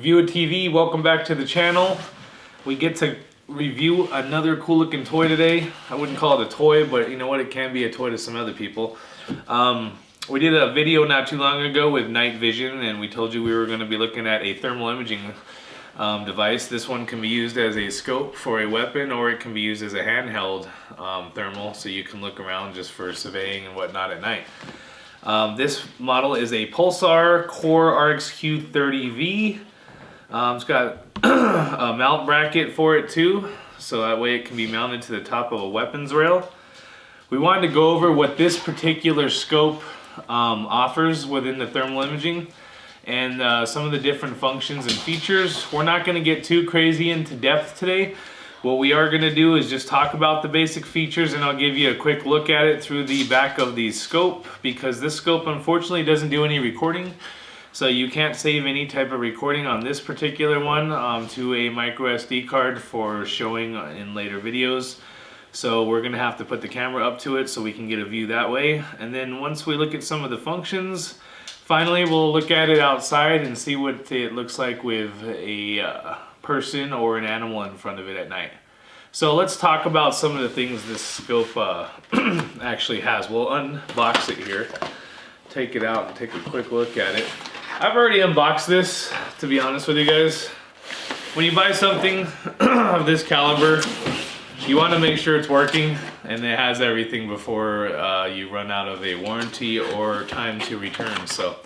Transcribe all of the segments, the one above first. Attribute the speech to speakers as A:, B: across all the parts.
A: View a TV, welcome back to the channel. We get to review another cool looking toy today. I wouldn't call it a toy, but you know what, it can be a toy to some other people. We did a video not too long ago with night vision, and we told you we were going to be looking at a thermal imaging device. This one can be used as a scope for a weapon, or it can be used as a handheld thermal, so you can look around just for surveying and whatnot at night. This model is a Pulsar RXQ30VE. It's got a mount bracket for it too, so that way it can be mounted to the top of a weapons rail. We wanted to go over what this particular scope offers within the thermal imaging and some of the different functions and features. We're not going to get too crazy into depth today. What we are going to do is just talk about the basic features, and I'll give you a quick look at it through the back of the scope, because this scope unfortunately doesn't do any recording. So you can't save any type of recording on this particular one to a micro SD card for showing in later videos. So we're going to have to put the camera up to it so we can get a view that way. And then once we look at some of the functions, finally we'll look at it outside and see what it looks like with a person or an animal in front of it at night. So let's talk about some of the things this scope actually has. We'll unbox it here, take it out and take a quick look at it. I've already unboxed this, to be honest with you guys. When you buy something of this caliber, you want to make sure it's working and it has everything before you run out of a warranty or time to return. So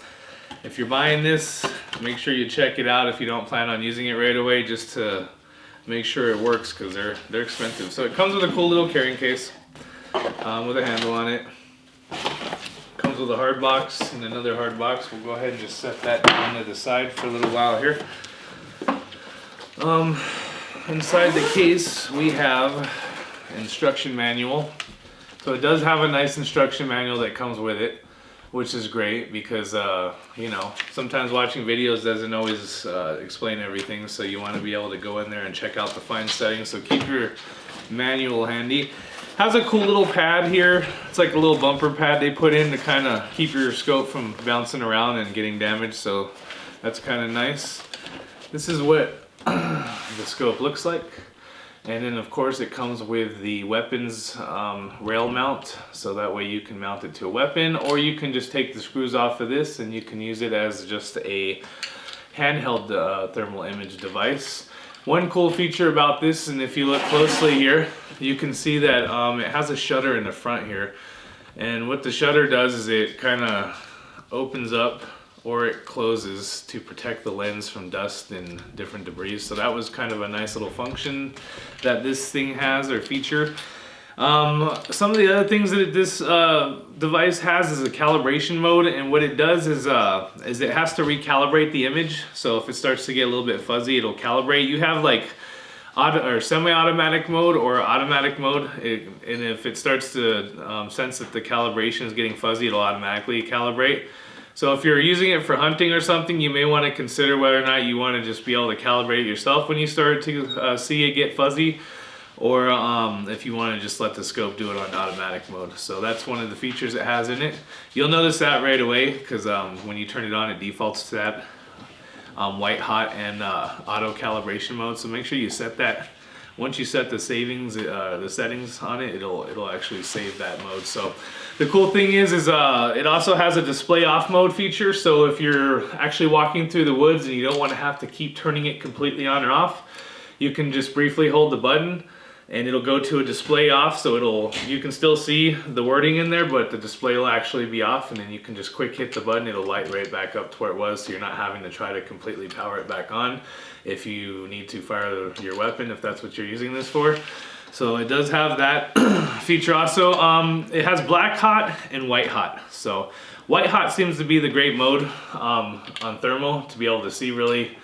A: if you're buying this, make sure you check it out if you don't plan on using it right away, just to make sure it works, because they're expensive. So it comes with a cool little carrying case with a handle on it. Comes with a hard box and another hard box. We'll go ahead and just set that down to the side for a little while here. Inside the case we have instruction manual. So it does have a nice instruction manual that comes with it, which is great because you know, sometimes watching videos doesn't always explain everything, so you want to be able to go in there and check out the fine settings. So keep your manual handy. Has a cool little pad here. It's like a little bumper pad they put in to kind of keep your scope from bouncing around and getting damaged, so that's kind of nice. This is what the scope looks like. And then of course it comes with the weapons rail mount, so that way you can mount it to a weapon, or you can just take the screws off of this and you can use it as just a handheld thermal image device. One cool feature about this, and if you look closely here, you can see that it has a shutter in the front here. And what the shutter does is it kind of opens up or it closes to protect the lens from dust and different debris. So that was kind of a nice little function that this thing has, or feature. Some of the other things that this device has is a calibration mode, and what it does is it has to recalibrate the image. So if it starts to get a little bit fuzzy, it'll calibrate. You have like or semi-automatic mode or automatic mode, and if it starts to sense that the calibration is getting fuzzy, it'll automatically calibrate. So if you're using it for hunting or something, you may want to consider whether or not you want to just be able to calibrate it yourself when you start to see it get fuzzy, or if you want to just let the scope do it on automatic mode. So that's one of the features it has in it. You'll notice that right away, because when you turn it on, it defaults to that white hot and auto calibration mode. So make sure you set that. Once you set the settings on it, it'll actually save that mode. So the cool thing is it also has a display off mode feature. So if you're actually walking through the woods and you don't want to have to keep turning it completely on or off, you can just briefly hold the button and it'll go to a display off. So you can still see the wording in there, but the display will actually be off, and then you can just quick hit the button. It'll light right back up to where it was, so you're not having to try to completely power it back on if you need to fire your weapon, if that's what you're using this for. So it does have that feature also. It has black hot and white hot. So white hot seems to be the great mode on thermal, to be able to see really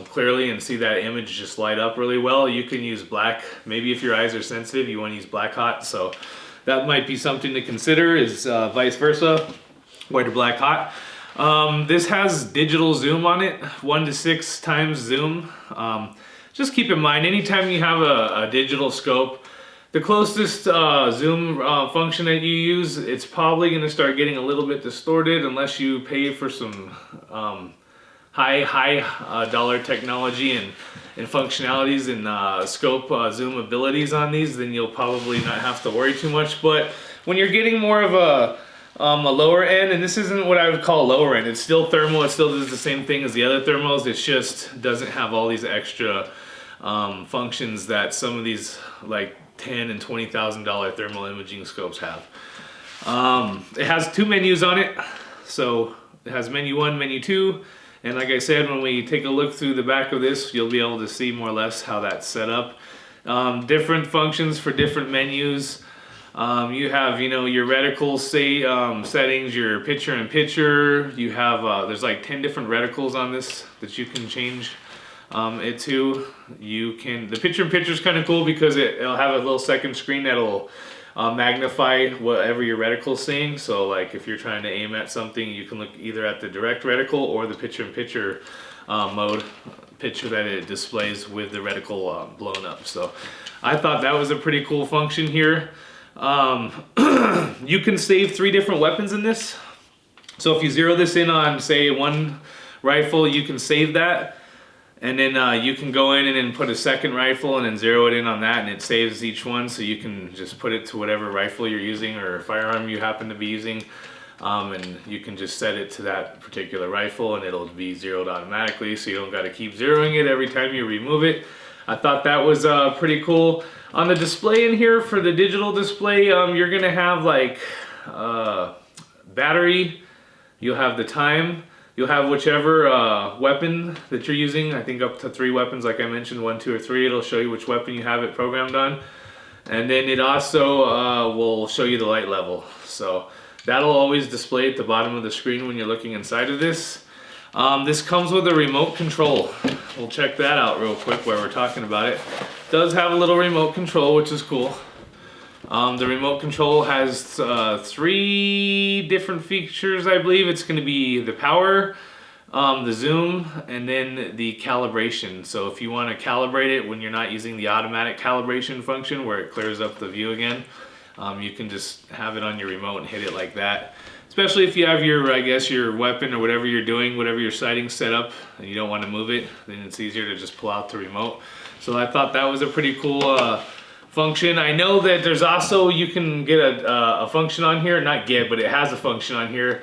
A: clearly and see that image just light up really well. You can use black. Maybe if your eyes are sensitive, you want to use black hot. So that might be something to consider, is vice versa, white or black hot. This has digital zoom on it, 1 to 6 times zoom. Just keep in mind, anytime you have a digital scope, the closest zoom function that you use, it's probably going to start getting a little bit distorted unless you pay for some high dollar technology and functionalities and scope zoom abilities on these, then you'll probably not have to worry too much. But when you're getting more of a lower end, and this isn't what I would call lower end, it's still thermal, it still does the same thing as the other thermals, it just doesn't have all these extra functions that some of these like $10,000 and $20,000 thermal imaging scopes have. It has 2 menus on it, so it has menu 1, menu 2, and like I said, when we take a look through the back of this, you'll be able to see more or less how that's set up. Different functions for different menus. You have, you know, your reticle settings, your picture-in-picture. You have, there's like 10 different reticles on this that you can change it to. The picture-in-picture is kind of cool because it'll have a little second screen that'll magnify whatever your reticle's seeing. So like if you're trying to aim at something, you can look either at the direct reticle or the picture-in-picture mode picture that it displays with the reticle blown up. So I thought that was a pretty cool function here. You can save 3 different weapons in this. So if you zero this in on, say, one rifle, you can save that. And then you can go in and then put a second rifle and then zero it in on that, and it saves each one. So you can just put it to whatever rifle you're using or firearm you happen to be using. And you can just set it to that particular rifle and it'll be zeroed automatically. So you don't got to keep zeroing it every time you remove it. I thought that was pretty cool. On the display in here, for the digital display, you're gonna have like battery, you'll have the time, you'll have whichever weapon that you're using. I think up to 3 weapons, like I mentioned, 1, 2, or 3. It'll show you which weapon you have it programmed on. And then it also will show you the light level. So that'll always display at the bottom of the screen when you're looking inside of this. This comes with a remote control. We'll check that out real quick while we're talking about it. It does have a little remote control, which is cool. The remote control has 3 different features, I believe. It's going to be the power, the zoom, and then the calibration. So if you want to calibrate it when you're not using the automatic calibration function where it clears up the view again, you can just have it on your remote and hit it like that. Especially if you have your, I guess, your weapon or whatever you're doing, whatever your sighting set up, and you don't want to move it, then it's easier to just pull out the remote. So I thought that was a pretty cool function. I know that there's also, you can get a function on here, not get, but it has a function on here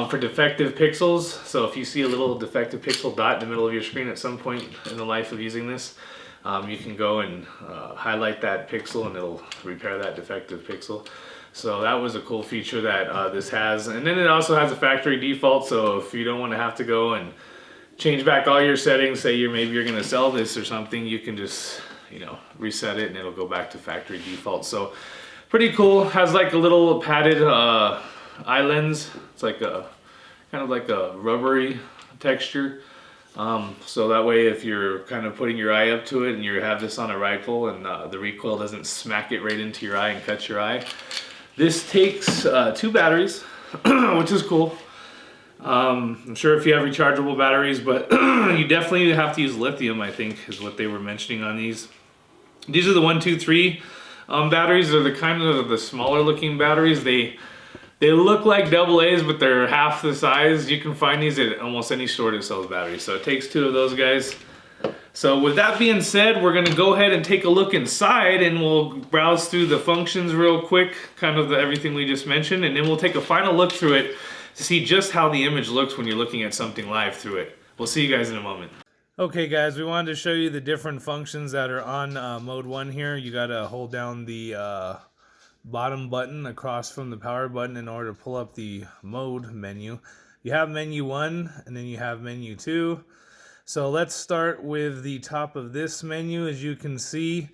A: for defective pixels. So if you see a little defective pixel dot in the middle of your screen at some point in the life of using this, you can go and highlight that pixel and it'll repair that defective pixel. So that was a cool feature that this has. And then it also has a factory default, so if you don't want to have to go and change back all your settings, say maybe you're going to sell this or something, you can just, you know, reset it and it'll go back to factory default. So pretty cool. Has like a little padded eye lens. It's like a kind of like a rubbery texture. So that way if you're kind of putting your eye up to it and you have this on a rifle and the recoil doesn't smack it right into your eye and cut your eye. This takes 2 batteries, which is cool. I'm sure if you have rechargeable batteries, but you definitely have to use lithium, I think, is what they were mentioning on these. These are the 1, 2, 3 batteries. They're the kind of the smaller looking batteries. They look like AA's, but they're half the size. You can find these at almost any store that sells batteries. So it takes 2 of those guys. So with that being said, we're gonna go ahead and take a look inside and we'll browse through the functions real quick, kind of everything we just mentioned, and then we'll take a final look through it to see just how the image looks when you're looking at something live through it. We'll see you guys in a moment. Okay guys, we wanted to show you the different functions that are on mode 1 here. You gotta hold down the bottom button across from the power button in order to pull up the mode menu. You have menu 1 and then you have menu 2. So let's start with the top of this menu. As you can see,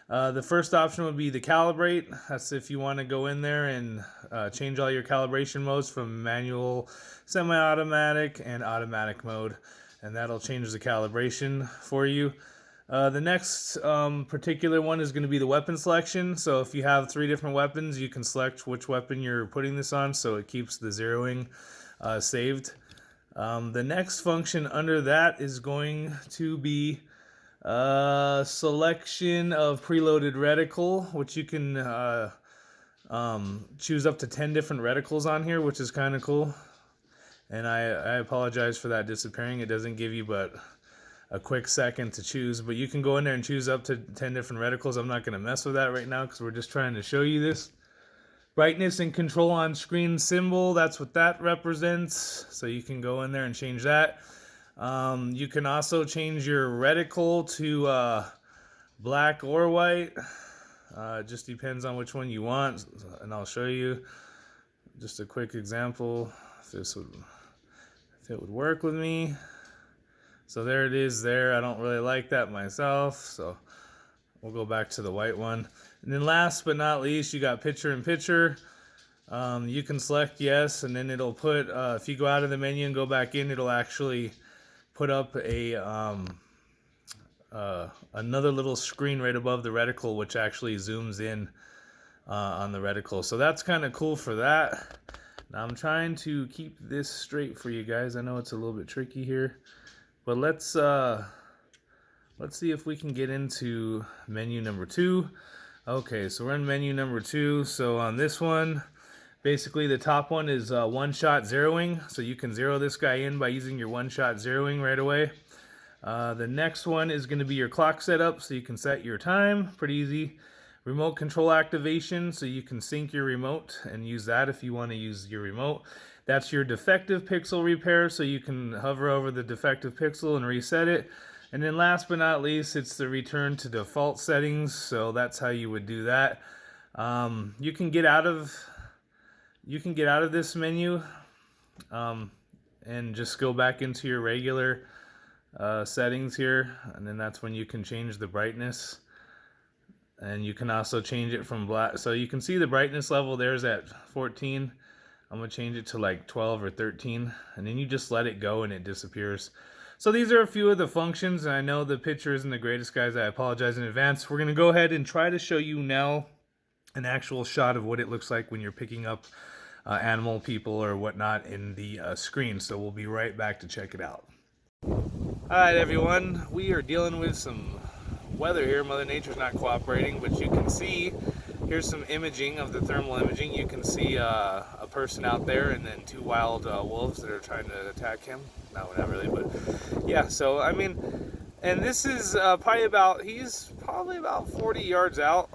A: the first option would be the calibrate. That's if you want to go in there and change all your calibration modes from manual, semi-automatic, and automatic mode. And that'll change the calibration for you. The next particular one is going to be the weapon selection. So if you have 3 different weapons, you can select which weapon you're putting this on so it keeps the zeroing saved. The next function under that is going to be selection of preloaded reticle, which you can choose up to 10 different reticles on here, which is kind of cool. And I apologize for that disappearing. It doesn't give you but a quick second to choose, but you can go in there and choose up to 10 different reticles. I'm not going to mess with that right now because we're just trying to show you this. Brightness and control on screen symbol, that's what that represents. So you can go in there and change that. You can also change your reticle to black or white. It just depends on which one you want, and I'll show you just a quick example if it would work with me. So there it is there. I don't really like that myself, so we'll go back to the white one. And then last but not least, you got picture in picture. You can select yes, and then it'll put, if you go out of the menu and go back in, it'll actually put up a another little screen right above the reticle, which actually zooms in on the reticle. So that's kind of cool for that. Now I'm trying to keep this straight for you guys. I know it's a little bit tricky here, but let's see if we can get into menu number 2. Okay, so we're in menu number 2. So on this one, basically the top one is one-shot zeroing. So you can zero this guy in by using your one-shot zeroing right away. The next one is going to be your clock setup, so you can set your time. Pretty easy. Remote control activation, so you can sync your remote and use that if you want to use your remote. That's your defective pixel repair, so you can hover over the defective pixel and reset it. And then last but not least, it's the return to default settings, so that's how you would do that. You can get out of this menu and just go back into your regular settings here, and then that's when you can change the brightness. And you can also change it from black. So you can see the brightness level there's at 14. I'm going to change it to like 12 or 13, and then you just let it go and it disappears. So these are a few of the functions, and I know the picture isn't the greatest, guys. I apologize in advance. We're going to go ahead and try to show you now an actual shot of what it looks like when you're picking up animal, people, or whatnot in the screen. So we'll be right back to check it out. Alright everyone, we are dealing with some weather here. Mother Nature's not cooperating, but you can see, here's some imaging of the thermal imaging. You can see a person out there and then 2 wild wolves that are trying to attack him. No, not really, but yeah, so I mean, and this is he's probably about 40 yards out,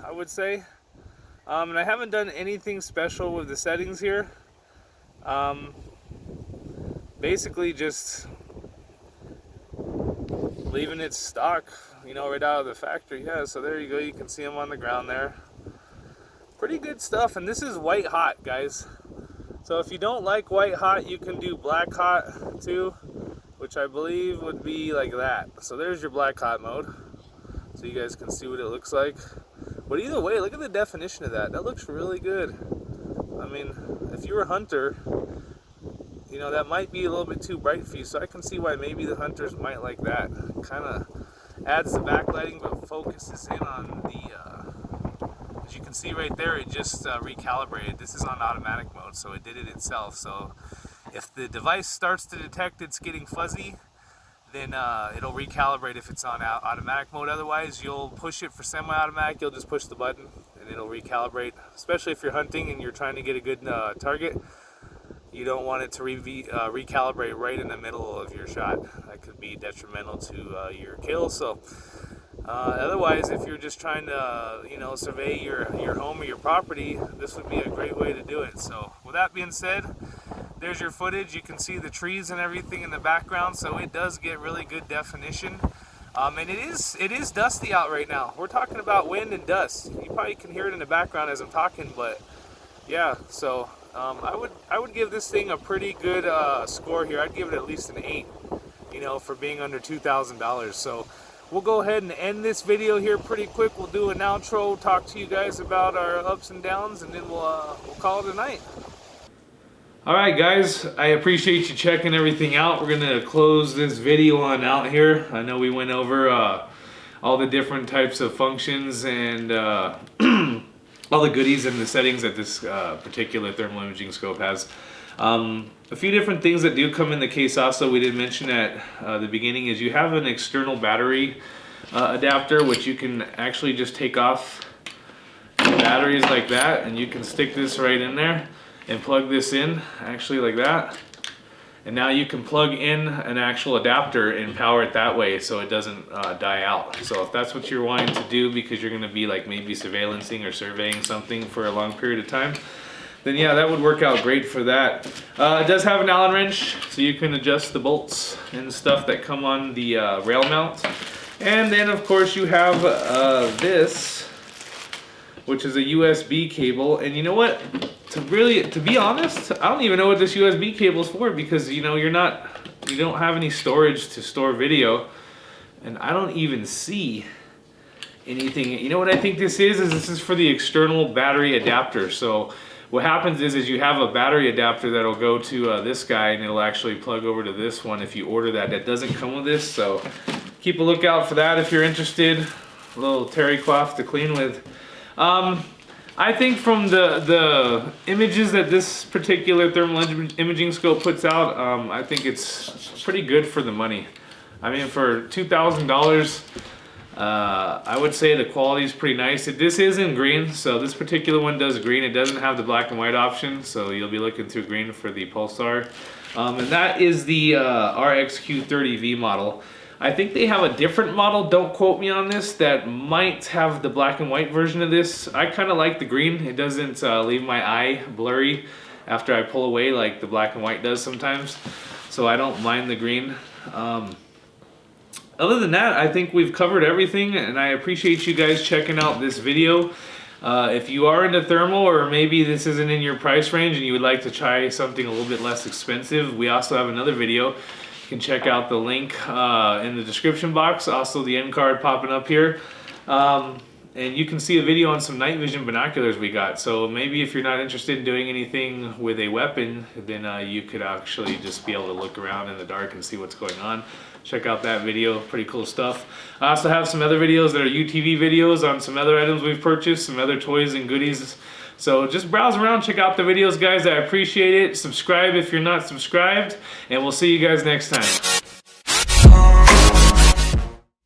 A: I would say. And I haven't done anything special with the settings here. Basically just leaving it stock, you know, right out of the factory. Yeah, so there you go. You can see them on the ground there. Pretty good stuff. And this is white hot, guys. So if you don't like white hot, you can do black hot too, which I believe would be like that. So there's your black hot mode, so you guys can see what it looks like. But either way, look at the definition of that. That looks really good. I mean, if you're a hunter, you know, that might be a little bit too bright for you, so I can see why maybe the hunters might like that. Kind of adds the backlighting, but focuses in on the, as you can see right there, it just recalibrated. This is on automatic mode, so it did it itself. So if the device starts to detect it's getting fuzzy, then it'll recalibrate if it's on automatic mode. Otherwise, you'll push it for semi-automatic, you'll just push the button and it'll recalibrate, especially if you're hunting and you're trying to get a good target. You don't want it to recalibrate right in the middle of your shot. That could be detrimental to your kill. So otherwise, if you're just trying to, you know, survey your home or your property, this would be a great way to do it. So with that being said, there's your footage. You can see the trees and everything in the background, so it does get really good definition. And it is dusty out right now. We're talking about wind and dust. You probably can hear it in the background as I'm talking, but yeah, so I would give this thing a pretty good score here. I'd give it at least an 8, you know, for being under $2,000. So we'll go ahead and end this video here pretty quick. We'll do an outro, talk to you guys about our ups and downs, and then we'll call it a night. Alright guys, I appreciate you checking everything out. We're going to close this video on out here. I know we went over all the different types of functions and all the goodies and the settings that this particular thermal imaging scope has. A few different things that do come in the case also we did mention at the beginning is you have an external battery adapter, which you can actually just take off the batteries like that, and you can stick this right in there and plug this in, actually like that. And now you can plug in an actual adapter and power it that way so it doesn't die out. So if that's what you're wanting to do because you're going to be like maybe surveillancing or surveying something for a long period of time, then yeah, that would work out great for that. It does have an Allen wrench, so you can adjust the bolts and stuff that come on the rail mount. And then of course you have this, which is a USB cable. And you know what? To be honest, I don't even know what this USB cable is for, because you know you don't have any storage to store video, and I don't even see anything. You know what I think this is? This is for the external battery adapter. So what happens is you have a battery adapter that'll go to this guy, and it'll actually plug over to this one if you order that. That doesn't come with this, so keep a lookout for that if you're interested. A little terry cloth to clean with. I think from the images that this particular thermal imaging scope puts out, I think it's pretty good for the money. I mean, for $2,000, I would say the quality is pretty nice. This is in green, so this particular one does green. It doesn't have the black and white option, so you'll be looking through green for the Pulsar. And that is the RXQ30V model. I think they have a different model, don't quote me on this, that might have the black and white version of this. I kind of like the green. It doesn't leave my eye blurry after I pull away like the black and white does sometimes. So I don't mind the green. Other than that, I think we've covered everything, and I appreciate you guys checking out this video. If you are into thermal, or maybe this isn't in your price range and you would like to try something a little bit less expensive, we also have another video. You can check out the link in the description box, also the end card popping up here. And you can see a video on some night vision binoculars we got. So maybe if you're not interested in doing anything with a weapon, then you could actually just be able to look around in the dark and see what's going on. Check out that video, pretty cool stuff. I also have some other videos that are UTV videos on some other items we've purchased, some other toys and goodies. So just browse around, check out the videos, guys. I appreciate it. Subscribe if you're not subscribed, and we'll see you guys next time.